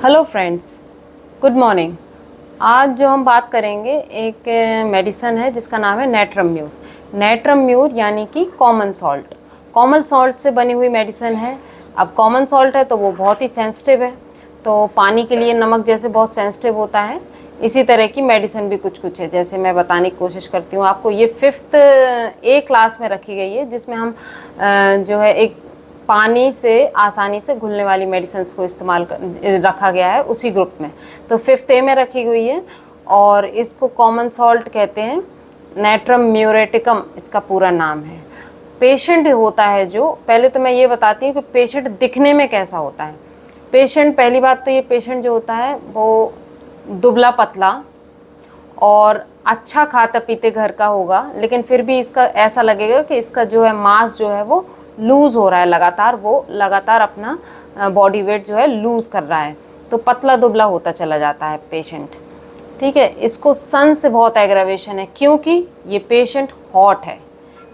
Hello friends, good morning. आज जो हम बात करेंगे एक मेडिसन है जिसका नाम है नेट्रम्यूर। नेट्रम्यूर यानी कि कॉमन सॉल्ट। कॉमन सॉल्ट से बनी हुई मेडिसन है। अब कॉमन सॉल्ट है तो वो बहुत ही सेंसिटिव है, तो पानी के लिए नमक जैसे बहुत सेंसिटिव होता है, इसी तरह की मेडिसिन भी कुछ कुछ है। जैसे मैं बताने की कोशिश करती हूँ आपको, ये 5th A क्लास में रखी गई है, जिसमें हम जो है एक पानी से आसानी से घुलने वाली मेडिसिन को इस्तेमाल रखा गया है उसी ग्रुप में। तो 5th A में रखी गई है और इसको कॉमन सॉल्ट कहते हैं। नेट्रम म्यूरेटिकम इसका पूरा नाम है। पेशेंट होता है जो, पहले तो मैं ये बताती हूँ कि पेशेंट दिखने में कैसा होता है। पेशेंट, पहली बात तो ये पेशेंट जो होता है वो दुबला पतला और अच्छा खाता पीते घर का होगा, लेकिन फिर भी इसका ऐसा लगेगा कि इसका जो है मास जो है वो लूज़ हो रहा है लगातार, वो लगातार अपना बॉडी वेट जो है लूज़ कर रहा है, तो पतला दुबला होता चला जाता है पेशेंट। ठीक है, इसको सन से बहुत एग्रावेशन है क्योंकि ये पेशेंट हॉट है।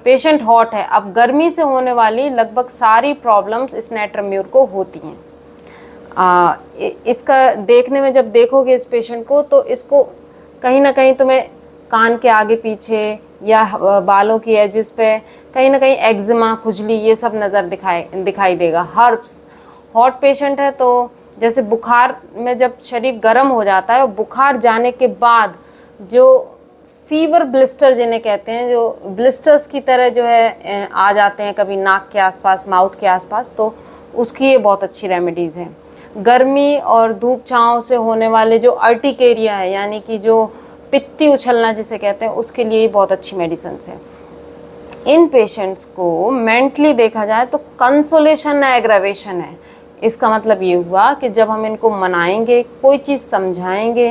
पेशेंट हॉट है। अब गर्मी से होने वाली लगभग सारी प्रॉब्लम्स इस नेट्रम्यूर को होती हैं। इसका देखने में जब देखोगे इस पेशेंट को, तो इसको कहीं ना कहीं तुम्हें कान के आगे पीछे या बालों की एजिस पे कहीं ना कहीं एक्जिमा, खुजली, ये सब नज़र दिखाई देगा। हर्ब्स, हॉट पेशेंट है तो जैसे बुखार में जब शरीर गर्म हो जाता है और बुखार जाने के बाद जो फीवर ब्लिस्टर जिन्हें कहते हैं, जो ब्लिस्टर्स की तरह जो है आ जाते हैं कभी नाक के आसपास, माउथ के आसपास, तो उसकी ये बहुत अच्छी रेमेडीज़ हैं। गर्मी और धूप छाँव से होने वाले जो अर्टिकेरिया है, यानी कि जो पित्ती उछलना जिसे कहते हैं, उसके लिए ही बहुत अच्छी मेडिसिन है। इन पेशेंट्स को मेंटली देखा जाए तो कंसोलेशन ना एग्रावेशन है। इसका मतलब ये हुआ कि जब हम इनको मनाएंगे, कोई चीज़ समझाएंगे,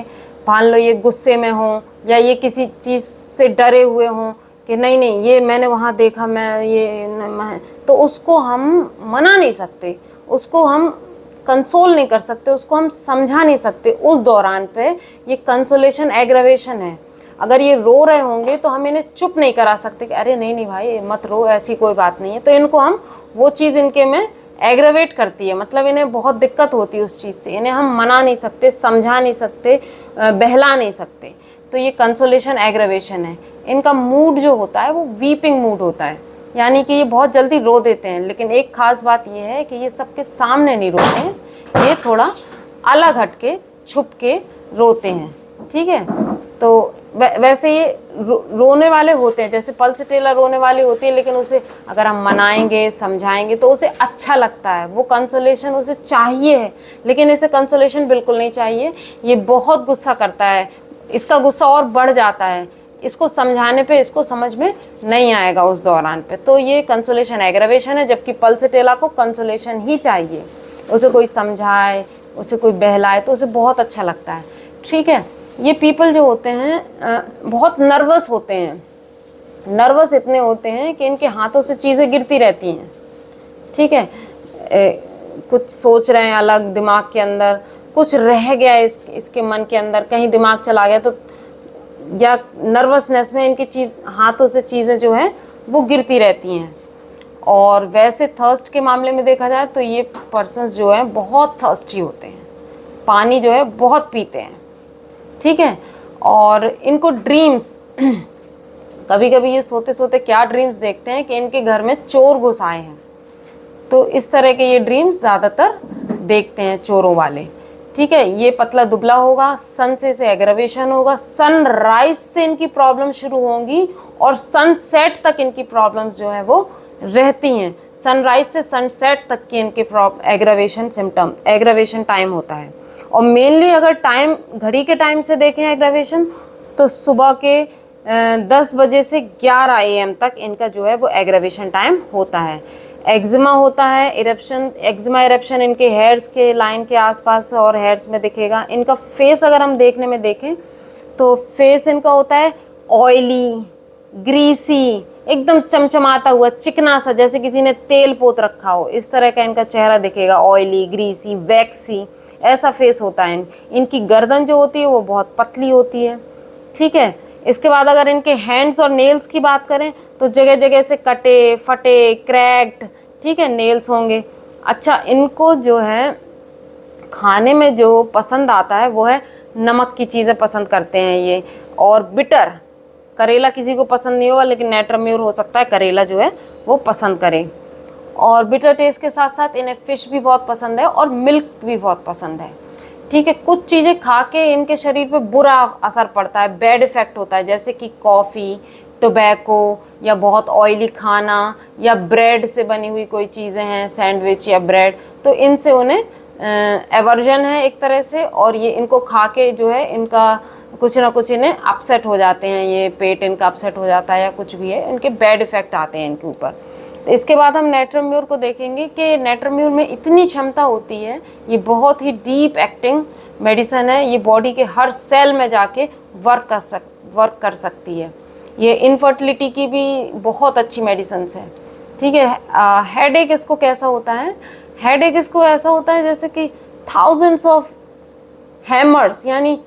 मान लो ये गुस्से में हों या ये किसी चीज़ से डरे हुए हों कि नहीं नहीं ये मैंने वहाँ देखा, तो उसको हम मना नहीं सकते, उसको हम कंसोल नहीं कर सकते, उसको हम समझा नहीं सकते उस दौरान पे। ये कंसोलेशन एग्रावेशन है। अगर ये रो रहे होंगे तो हम इन्हें चुप नहीं करा सकते कि अरे नहीं नहीं भाई मत रो, ऐसी कोई बात नहीं है। तो इनको हम, वो चीज़ इनके में एग्रावेट करती है, मतलब इन्हें बहुत दिक्कत होती है उस चीज़ से। इन्हें हम मना नहीं सकते, समझा नहीं सकते, बहला नहीं सकते। तो ये कंसोलेशन एग्रावेशन है। इनका मूड जो होता है वो वीपिंग मूड होता है, यानी कि ये बहुत जल्दी रो देते हैं। लेकिन एक ख़ास बात ये है कि ये सबके सामने नहीं रोते हैं, ये थोड़ा अलग हट के, छुप के रोते हैं। ठीक है, तो वैसे ये रोने वाले होते हैं, जैसे पल्सटेला रोने वाली होती है, लेकिन उसे अगर हम मनाएंगे, समझाएंगे तो उसे अच्छा लगता है, वो कंसोलेशन उसे चाहिए है। लेकिन इसे कंसोलेशन बिल्कुल नहीं चाहिए। ये बहुत गुस्सा करता है, इसका गुस्सा और बढ़ जाता है, इसको समझाने पे इसको समझ में नहीं आएगा उस दौरान पे। तो ये कंसोलेशन एग्रावेशन है, जबकि पल्सटेला को कंसोलेशन ही चाहिए। उसे कोई समझाए, उसे कोई बहलाए तो उसे बहुत अच्छा लगता है। ठीक है, ये पीपल जो होते हैं बहुत नर्वस होते हैं। नर्वस इतने होते हैं कि इनके हाथों से चीज़ें गिरती रहती हैं। ठीक है, कुछ सोच रहे हैं अलग दिमाग के अंदर, कुछ रह गया इसके मन के अंदर, कहीं दिमाग चला गया, तो या नर्वसनेस में इनकी हाथों से चीज़ें जो हैं वो गिरती रहती हैं। और वैसे थर्स्ट के मामले में देखा जाए तो ये पर्सन्स जो हैं बहुत थर्स्टी होते हैं, पानी जो है बहुत पीते हैं। ठीक है, और इनको ड्रीम्स कभी कभी ये सोते सोते क्या ड्रीम्स देखते हैं कि इनके घर में चोर घुस आए हैं, तो इस तरह के ये ड्रीम्स ज़्यादातर देखते हैं चोरों वाले। ठीक है, ये पतला दुबला होगा, सन से एग्रावेशन होगा, सनराइज से इनकी प्रॉब्लम शुरू होंगी और सनसेट तक इनकी प्रॉब्लम्स जो है वो रहती हैं। सनराइज से सनसेट तक की इनके एग्रावेशन टाइम होता है। और मेनली अगर टाइम, घड़ी के टाइम से देखें एग्रावेशन, तो सुबह के 10 बजे से 11 AM तक इनका जो है वो एग्रावेशन टाइम होता है। एक्जिमा होता है, इरप्शन, एक्जिमा इरप्शन इनके हेयर्स के लाइन के आसपास और हेयर्स में दिखेगा। इनका फेस अगर हम देखने में देखें तो फेस इनका होता है ऑयली, ग्रीसी, एकदम चमचमाता हुआ, चिकना सा, जैसे किसी ने तेल पोत रखा हो, इस तरह का इनका चेहरा दिखेगा। ऑयली, ग्रीसी, वैक्सी, ऐसा फेस होता है। इनकी गर्दन जो होती है वो बहुत पतली होती है। ठीक है, इसके बाद अगर इनके हैंड्स और नेल्स की बात करें तो जगह जगह से कटे, फटे, क्रैक्ड, ठीक है, नेल्स होंगे। अच्छा, इनको जो है खाने में जो पसंद आता है वो है नमक की चीज़ें पसंद करते हैं ये, और बिटर। करेला किसी को पसंद नहीं होगा, लेकिन नेट्रम्यूर हो सकता है करेला जो है वो पसंद करे। और बिटर टेस्ट के साथ साथ इन्हें फ़िश भी बहुत पसंद है और मिल्क भी बहुत पसंद है। ठीक है, कुछ चीज़ें खा के इनके शरीर पे बुरा असर पड़ता है, बैड इफ़ेक्ट होता है, जैसे कि कॉफ़ी, टोबैको, या बहुत ऑयली खाना, या ब्रेड से बनी हुई कोई चीज़ें हैं, सैंडविच या ब्रेड, तो इनसे उन्हें एवर्जन है एक तरह से, और ये इनको खा के जो है इनका कुछ ना कुछ इन्हें अपसेट हो जाते हैं, ये पेट इनका अपसेट हो जाता है या कुछ भी है, इनके बैड इफ़ेक्ट आते हैं इनके ऊपर। तो इसके बाद हम नेट्रम्यूर को देखेंगे कि नेट्रम्यूर में इतनी क्षमता होती है, ये बहुत ही डीप एक्टिंग मेडिसिन है, ये बॉडी के हर सेल में जाके वर्क कर सकती है। ये इनफर्टिलिटी की भी बहुत अच्छी मेडिसिन है। ठीक है, हेडेक इसको कैसा होता है, हेडेक इसको ऐसा होता है जैसे कि थाउजेंड्स ऑफ हैमर्स, यानी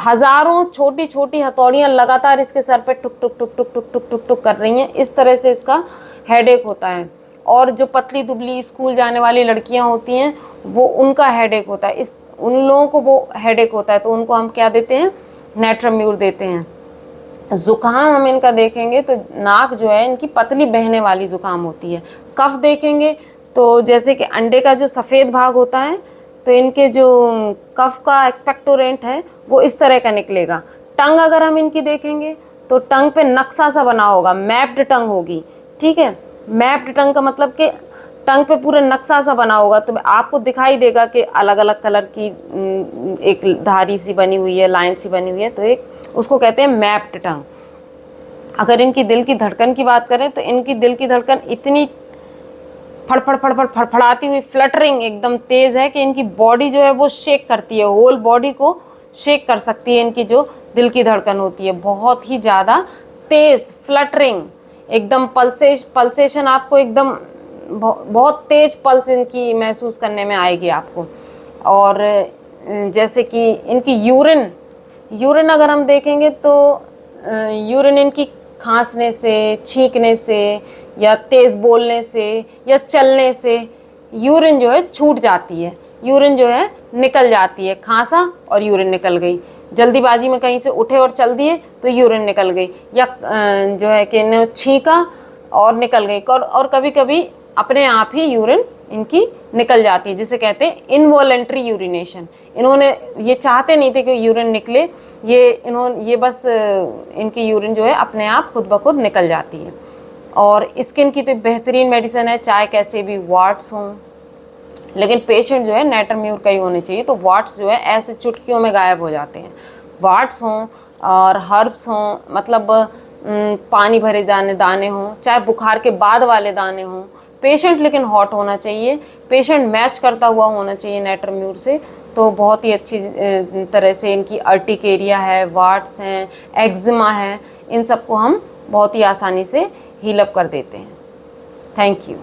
हज़ारों छोटी छोटी हथौड़ियाँ लगातार इसके सर पे टुक टुक टुक टुक टुक टुक टुक टुक कर रही हैं, इस तरह से इसका हेडेक होता है। और जो पतली दुबली स्कूल जाने वाली लड़कियां होती हैं वो, उनका हेडेक होता है, उन लोगों को वो हेडेक होता है, तो उनको हम क्या देते हैं, नेट्रम्यूर देते हैं। ज़ुकाम हम इनका देखेंगे तो नाक जो है इनकी पतली बहने वाली ज़ुकाम होती है। कफ देखेंगे तो जैसे कि अंडे का जो सफ़ेद भाग होता है, तो इनके जो कफ का एक्सपेक्टोरेंट है वो इस तरह का निकलेगा। टंग अगर हम इनकी देखेंगे तो टंग पे नक्शा सा बना होगा, मैप्ड टंग होगी। ठीक है, मैप्ड टंग का मतलब कि टंग पे पूरा नक्शा सा बना होगा, तो आपको दिखाई देगा कि अलग अलग कलर की एक धारी सी बनी हुई है, लाइन सी बनी हुई है, तो एक उसको कहते हैं मैप्ड टंग। अगर इनकी दिल की धड़कन की बात करें तो इनकी दिल की धड़कन इतनी फड़फड़ फड़फड़ फड़फड़ाती हुई, फ्लटरिंग एकदम तेज़ है कि इनकी बॉडी जो है वो शेक करती है, होल बॉडी को शेक कर सकती है इनकी जो दिल की धड़कन होती है, बहुत ही ज़्यादा तेज़ फ्लटरिंग, एकदम पल्सेशन आपको एकदम बहुत तेज़ पल्स इनकी महसूस करने में आएगी आपको। और जैसे कि इनकी यूरिन अगर हम देखेंगे तो यूरिन इनकी खांसने से, छींकने से, या तेज़ बोलने से, या चलने से यूरिन जो है छूट जाती है, यूरिन जो है निकल जाती है। खांसा और यूरिन निकल गई, जल्दीबाजी में कहीं से उठे और चल दिए तो यूरिन निकल गई, या जो है कि छींका और निकल गई, और कभी कभी अपने आप ही यूरिन इनकी निकल जाती है, जिसे कहते हैं इनवॉलेंट्री यूरिनेशन। इन्होंने ये चाहते नहीं थे कि यूरिन निकले, ये बस इनकी यूरिन जो है अपने आप खुद ब खुद निकल जाती है। और स्किन की तो बेहतरीन मेडिसिन है, चाहे कैसे भी वाट्स हों, लेकिन पेशेंट जो है नेट्रम्यूर का ही होने चाहिए, तो वाट्स जो है ऐसे चुटकियों में गायब हो जाते हैं। वाट्स हों और हर्ब्स हों, मतलब पानी भरे दाने हों, चाहे बुखार के बाद वाले दाने हों, पेशेंट लेकिन हॉट होना चाहिए, पेशेंट मैच करता हुआ होना चाहिए नेट्रम्यूर से, तो बहुत ही अच्छी तरह से इनकी अर्टिकेरिया है, वाट्स हैं, एक्जिमा है, इन सबको हम बहुत ही आसानी से हील अप कर देते हैं। Thank you.